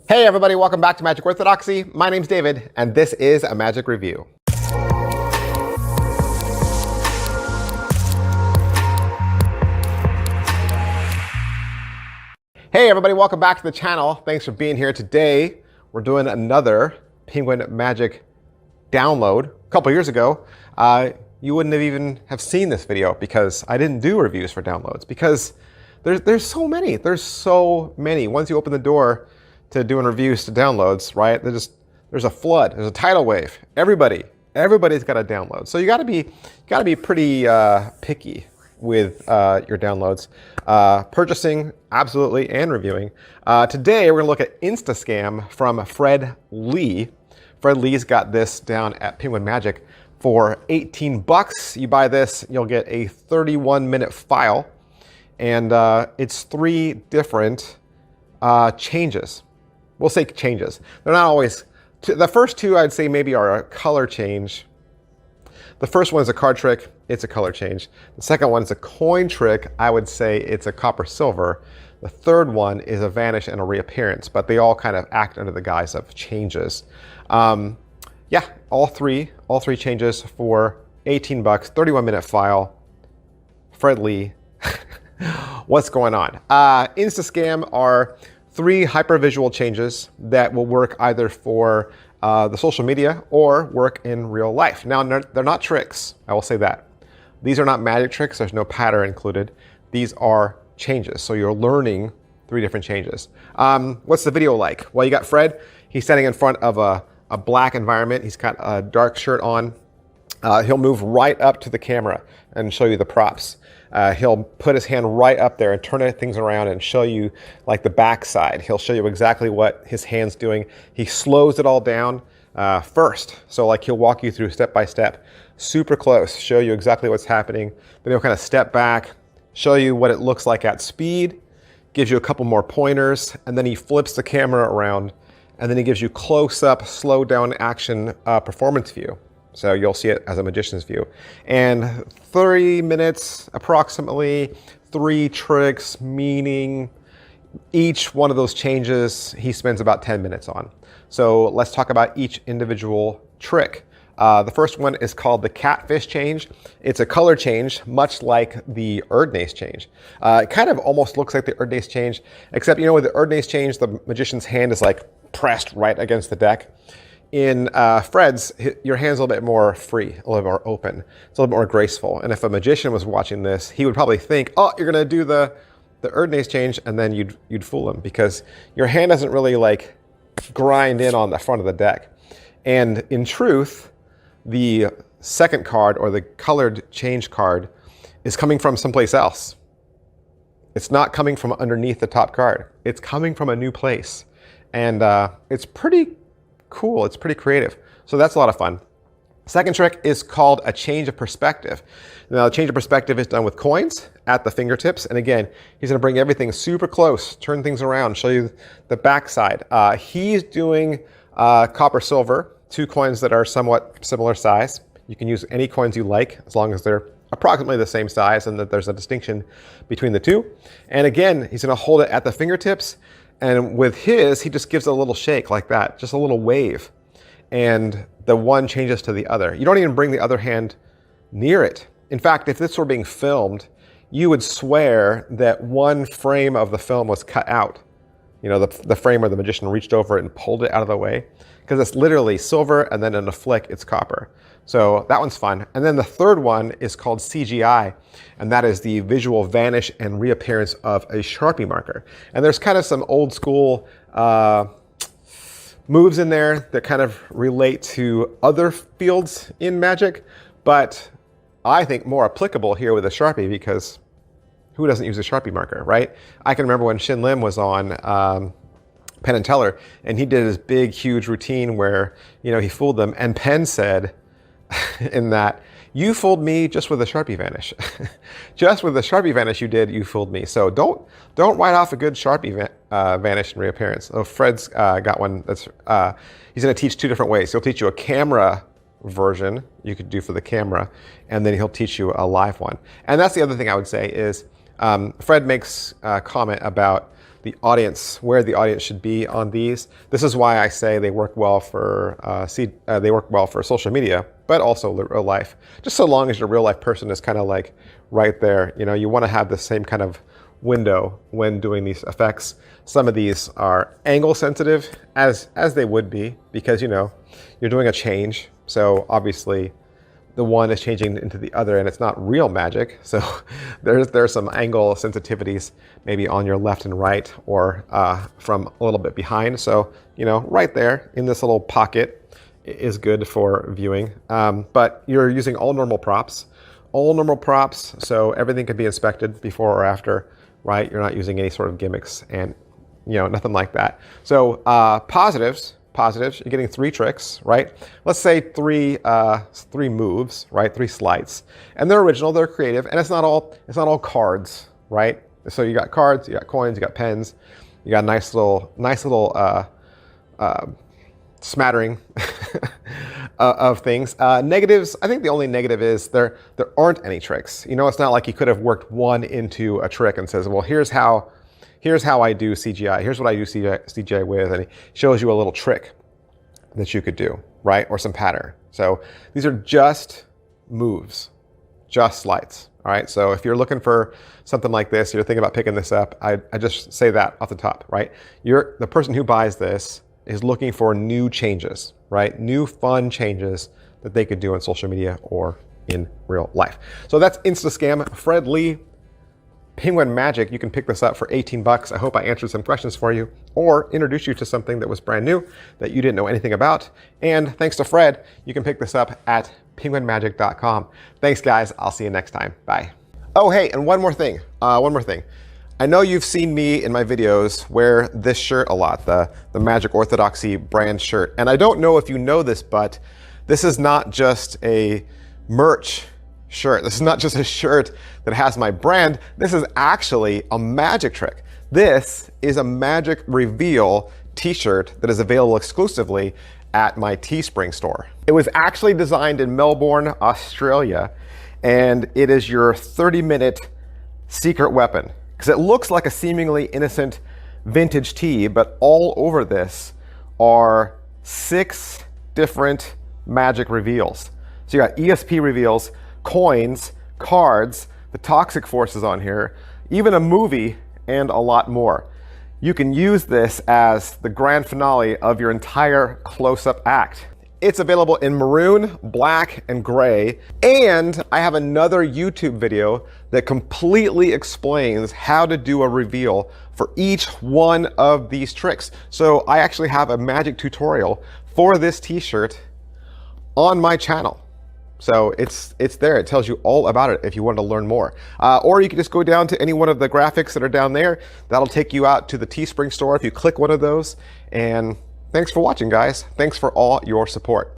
Hey everybody, welcome back to Magic Orthodoxy. My name's David, and this is a Magic Review. Hey everybody, welcome back to the channel. Thanks for being here. Today, we're doing another Penguin Magic download. A couple years ago, you wouldn't have even have seen this video because I didn't do reviews for downloads because there's so many. There's so many. Once you open the door to doing reviews to downloads, right? There's a flood. There's a tidal wave. Everybody's got a download. So you got to be pretty picky with your downloads, purchasing absolutely and reviewing. Today we're gonna look at InstaScam from Fred Lee. Fred Lee's got this down at Penguin Magic for 18 bucks. You buy this, you'll get a 31-minute file, and it's 3 different changes. We'll say changes. They're not always, the first 2 I'd say maybe are a color change. The first one is a card trick, it's a color change. The second one is a coin trick, I would say it's a copper silver. The third one is a vanish and a reappearance, but they all kind of act under the guise of changes. Yeah, all three changes for 18 bucks, 31-minute file. Fred Lee, what's going on? InstaScam are 3 hypervisual changes that will work either for the social media or work in real life. Now, they're not tricks, I will say that. These are not magic tricks, there's no pattern included. These are changes, so you're learning 3 different changes. What's the video like? Well, you got Fred, he's standing in front of a black environment. He's got a dark shirt on. He'll move right up to the camera and show you the props. He'll put his hand right up there and turn things around and show you like the back side. He'll show you exactly what his hand's doing. He slows it all down first. So like he'll walk you through step by step, super close, show you exactly what's happening. Then he'll kind of step back, show you what it looks like at speed, gives you a couple more pointers, and then he flips the camera around, and then he gives you close-up, slow-down action performance view. So you'll see it as a magician's view. And 30 minutes, approximately, 3 tricks, meaning each one of those changes he spends about 10 minutes on. So let's talk about each individual trick. The first one is called the CATFISH change. It's a color change, much like the Erdnase change. It kind of almost looks like the Erdnase change, except, you know, with the Erdnase change, the magician's hand is like pressed right against the deck. In Fred's, your hand's a little bit more free, a little more open. It's a little bit more graceful. And if a magician was watching this, he would probably think, oh, you're gonna do the Erdnase change, and then you'd fool him because your hand doesn't really like grind in on the front of the deck. And in truth, the second card, or the colored change card, is coming from someplace else. It's not coming from underneath the top card. It's coming from a new place. And it's pretty cool, it's pretty creative. So that's a lot of fun. Second trick is called a change of perspective. Now, the change of perspective is done with coins at the fingertips. And again, he's gonna bring everything super close, turn things around, show you the backside. He's doing copper silver, 2 coins that are somewhat similar size. You can use any coins you like, as long as they're approximately the same size and that there's a distinction between the 2. And again, he's gonna hold it at the fingertips. And with his, he just gives a little shake like that, just a little wave. And the one changes to the other. You don't even bring the other hand near it. In fact, if this were being filmed, you would swear that one frame of the film was cut out. You know, the frame where the magician reached over it and pulled it out of the way. Because it's literally silver, and then in a flick, it's copper. So that one's fun. And then the third one is called CGI, and that is the visual vanish and reappearance of a Sharpie marker. And there's kind of some old school moves in there that kind of relate to other fields in Magic, but I think more applicable here with a Sharpie, because who doesn't use a Sharpie marker, right? I can remember when Shin Lim was on Penn and Teller, and he did his big, huge routine where, you know, he fooled them, and Penn said in that, you fooled me just with a Sharpie vanish. Just with the Sharpie vanish you fooled me. So don't write off a good Sharpie vanish and reappearance. Oh, Fred's got one that's, he's gonna teach 2 different ways. He'll teach you a camera version you could do for the camera, and then he'll teach you a live one. And that's the other thing I would say is, Fred makes a comment about the audience, where the audience should be on these. This is why I say they work well for social media, but also real life. Just so long as your real life person is kind of like right there. You know, you want to have the same kind of window when doing these effects. Some of these are angle sensitive, as they would be, because you know you're doing a change. So obviously the one is changing into the other, and it's not real magic. So there's some angle sensitivities maybe on your left and right, or from a little bit behind. So you know, right there in this little pocket is good for viewing. But you're using all normal props, so everything can be inspected before or after, right? You're not using any sort of gimmicks and you know, nothing like that. So positives, you're getting 3 tricks, right? Let's say three moves, right? 3 sleights, and they're original, they're creative, and it's not all cards, right? So you got cards, you got coins, you got pens, you got a nice little smattering of things. Negatives, I think the only negative is there aren't any tricks. You know, it's not like he could have worked one into a trick and says, well, here's how I do CGI. Here's what I do CGI with, and he shows you a little trick that you could do, right? Or some pattern. So these are just moves, just sleights. All right. So if you're looking for something like this, you're thinking about picking this up, I just say that off the top, right? The person who buys this is looking for new changes, right? New fun changes that they could do on social media or in real life. So that's InstaScam. Fred Lee, Penguin Magic. You can pick this up for 18 bucks. I hope I answered some questions for you or introduced you to something that was brand new that you didn't know anything about. And thanks to Fred, you can pick this up at penguinmagic.com. Thanks guys. I'll see you next time. Bye. Oh, hey, and one more thing. I know you've seen me in my videos wear this shirt a lot, the Magic Orthodoxy brand shirt. And I don't know if you know this, but this is not just a merch shirt. This is not just a shirt that has my brand. This is actually a magic trick. This is a magic reveal t-shirt that is available exclusively at my Teespring store. It was actually designed in Melbourne, Australia, and it is your 30-minute secret weapon, because it looks like a seemingly innocent vintage tee, but all over this are 6 different magic reveals. So you got ESP reveals, coins, cards, the toxic forces on here, even a movie, and a lot more. You can use this as the grand finale of your entire close-up act. It's available in maroon, black, and gray. And I have another YouTube video that completely explains how to do a reveal for each one of these tricks. So I actually have a magic tutorial for this t-shirt on my channel. So it's there. It tells you all about it if you want to learn more. Or you can just go down to any one of the graphics that are down there. That'll take you out to the Teespring store if you click one of those. And thanks for watching, guys. Thanks for all your support.